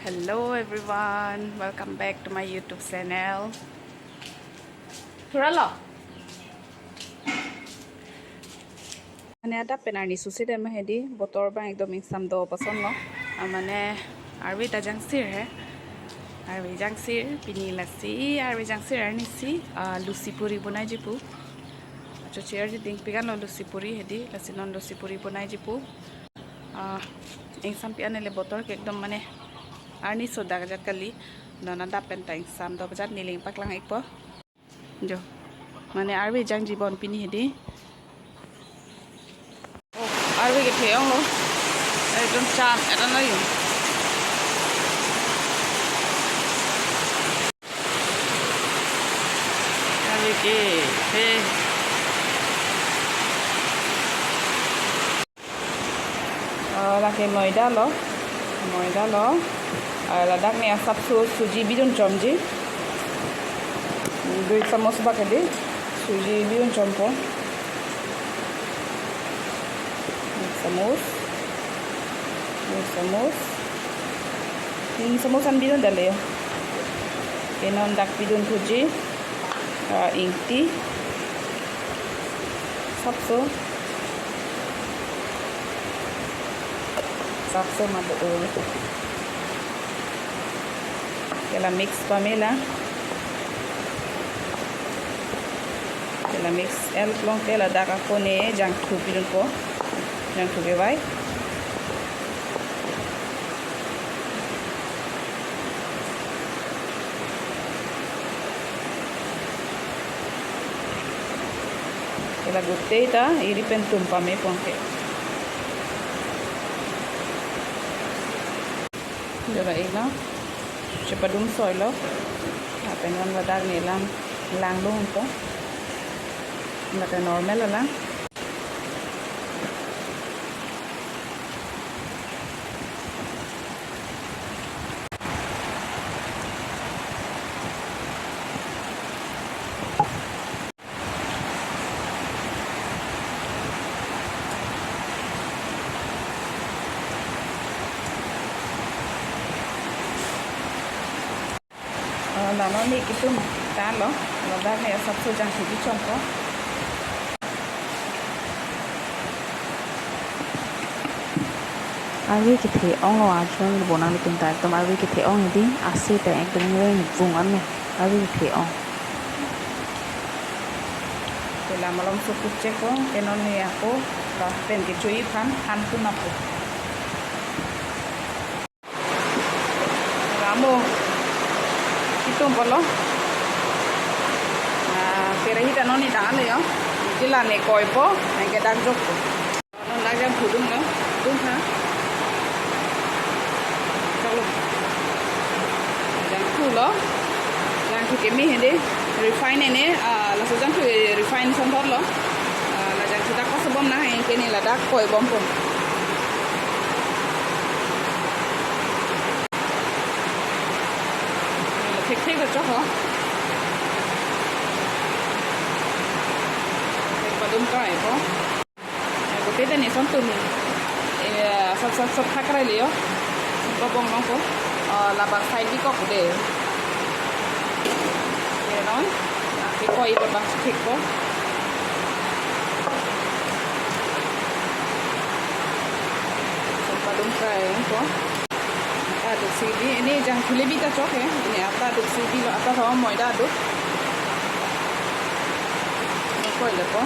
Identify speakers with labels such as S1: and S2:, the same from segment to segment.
S1: Hello everyone, welcome back to my YouTube channel. Turalo. Mane ada penani susi deh mahedi, botol bang ekdom insam do pason lo. Mane arwi ta jangsir hai. Arwi jangsir, pini lasi, arwi jangsir arni si, lusi puri bunai jipu. Cuci aja ding pikan lo lusi puri hedi, lasi non lusi puri bunai jipu. Insam pian le botol ke ekdom mane arni soda kajat kali, nona da penta insam do kajat niling paklang ekpo. Jo, mane arwi jang jibon pini hedi. Arwi ke theong lo, ekdom cam, eta na yun. Arwi ke, laki moida lo, ladak ni asap suji bidun chomji, 2 chamos bakade, suji bidun chompo, 2 chamos an bidun dale, kenon dak bidun suji, ingti, sapso madu kela mix pamela kela mix el plong kela daka kone jang thu pilun ko jang thu ke bai kela gutte ta iri pen tumpa me pongke Jora ila, cepadum soilo, apa yang wadah ni lang dong ko, nggak normal lah. Là nó đi cái tung cá đó và ra này sắp sửa trang thử trong có Arwi cái thế ông lo cho nên bọn anh cùng tại tầm Arwi cái thế ông đi asi tại anh từng người vùng ăn này Arwi cái thế ông thì làm mà lòng sụp chết có cái nó này có và tên cái chuối han cũng nạp Ramo Tum polo, pero hita no ni dale yo, kila ne koi po, engke dak jok po, non dak jam khudung no, khudung ha, chalo, jam khulo, jam khu kemi hende, refine ne, la so jam khu refine sambal lo, la jam khu dak pas bom na hai, engke ni la dak koi bom po. Thích được chắc hả? Và đúng cái có. Có cái này xong từ sắp thắc ra liễu. Có bông nó có. Là bằng thay đi có để. Để nói. Cái coi bằng thịt có. Và đúng cái có. Aduk CD ini jangan lebih cocok ya. Ini apa aduk CD lo apa sama mau ida aduk. Koi lepo.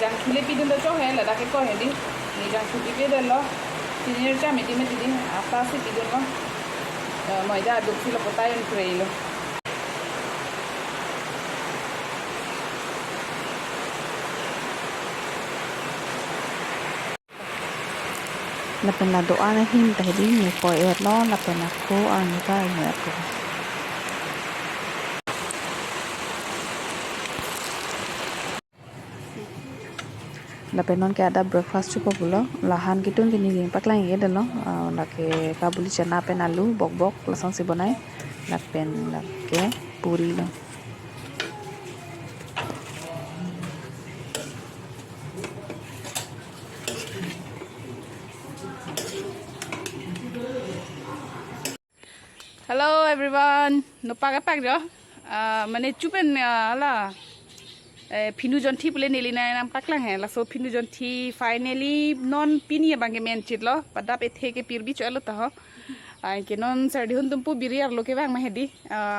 S1: Jangan kulit pidun tu cok lah, dah kekor ni. Ni jangan kulit pidun lo. Sini ni macam meti meti ni, apa sih pidun lo? Mau ida aduk sih lo potai ni kurai lo.
S2: Lapen la doa na him tadi ni ko er lo lapen aku anu ta ni aku lapen non ke ada breakfast cukup pulo lahan kitun tini ging paklang ye dalo lake kabuli chana pen alu bok bok lasang si bonai lapen lake puri lo
S1: Hello everyone, nupak apa jo? Mana cupen lah. Pinu jonti boleh nilai nam paklang hai. Laso pinu jonti finally non pini ya bangke main cit lo. Pada pethe ke pirbi cuci lo taho. Ke non serdihun tumpu biriar lo ke bang mahedi.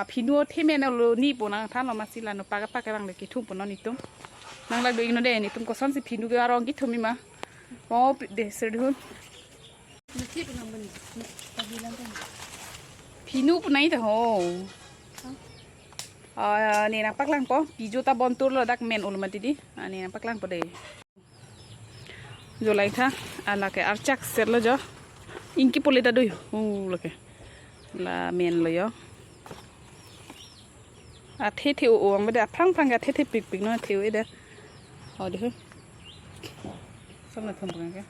S1: Pinu the mana lo ni pun ang than lo masih lah nupak apa ke bang leki tum pun non itu. Nang lag do ino deh ni tum kosan si pinu ke arong gitu mi mah. Mau deh serdihun.
S3: Nanti pun nampak ni. Tak bilang kan.
S1: Pinu pun naik dah. Ni nampak lang po. Pijo ta bontur lo dak men ulma tidi. Ni nampak lang po deh. Jo lai tha. Ala ke archak ser lo jo. Inki polita doy. Lo ke. La men lo yo. The o ang bade phang phang ga the pik pik no the ida. Deh. Samna thum bang ke.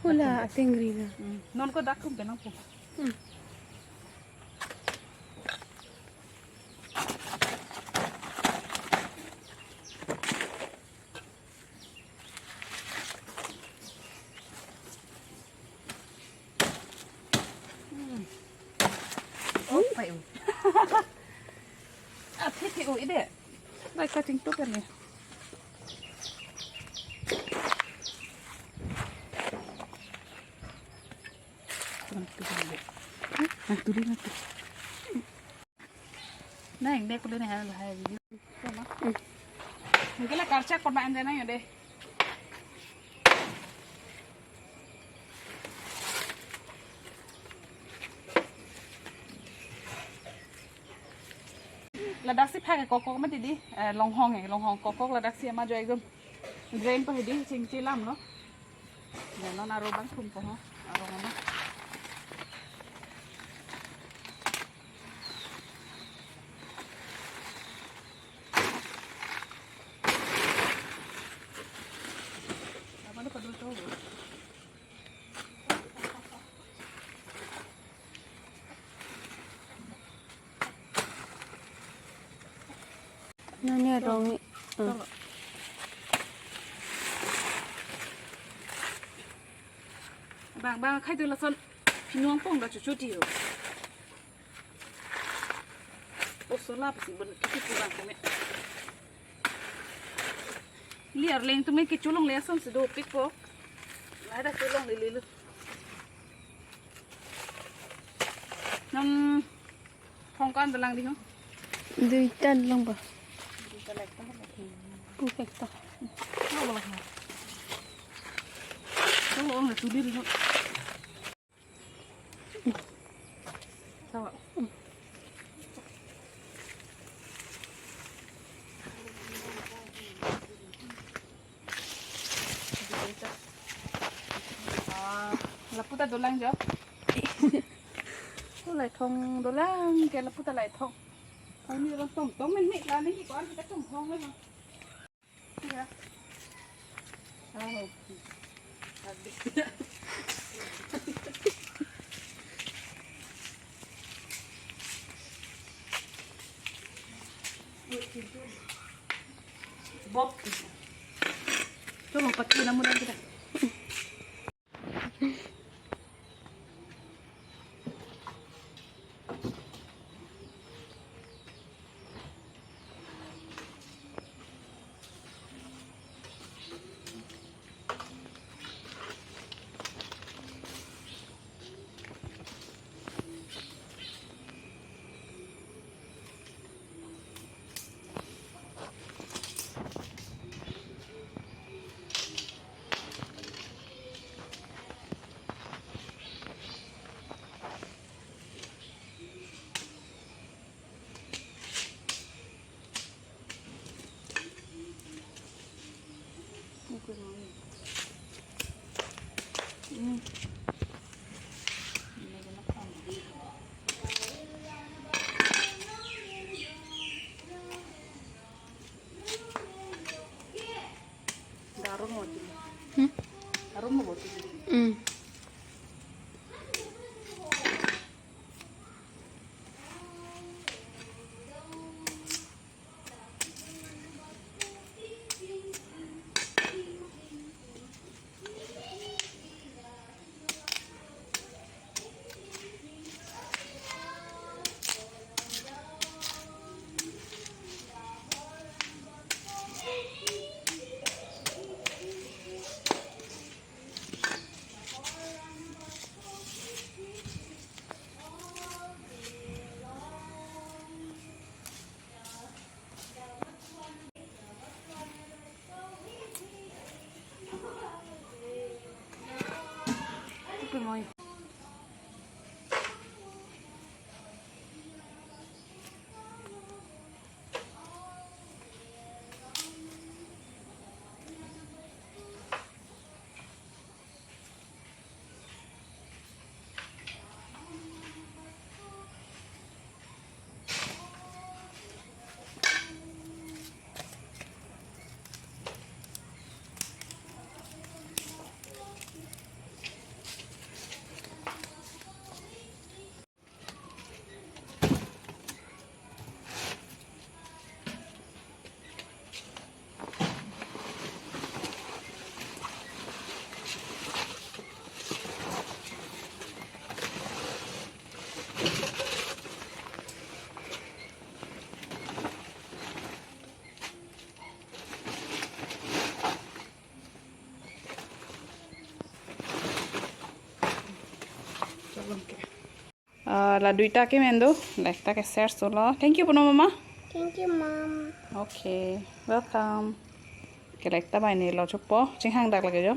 S3: Pula tengri na.
S1: Non ko dak kum pe na po. Phải thế thì ủi đấy đây có chính tốtกันnày tu đi này đây có lên này là hay gì không á cái là card check con bạn đây này ở đây là đặc sĩ phải cái cốc mà đi lòng hong này lòng hong cốc là đặc sĩ mà chơi gom drain phải đi chỉnh chỉ làm nó để nó naro bắn thùng của nó rồi nó
S3: Nanya rong.
S1: Bang khai từ là son phi nuông phong đã chút đi rồi. Ô số la basi bận cái bang của mẹ. Liar leng tụi mấy cái chú lông lẽ son sẽ đồ pick po. Lại đã chú lông lì lì. Nông phong con belang đi không?
S3: Dui tan lang ba? Perfect ta.
S1: Nó belang. Nó ông là chú đi không? Sao ạ? Laputa dolang jo. Tôi lại thông dolang, cái laputa lại thông. Như là tổng mình mẹ là cái con cái trồng phong đấy mà. Bóp. Cho một bát kia nó mua đây kìa. Garum mati.
S3: Hmm?
S1: Garum mati. Good morning. Là duita cái mendo, like ta cái share solo. Thank you Puno mama.
S3: Thank you, Mom.
S1: Okay, welcome. Cái like ta bài này lo chụp po, chính hàng đặc là cái gì?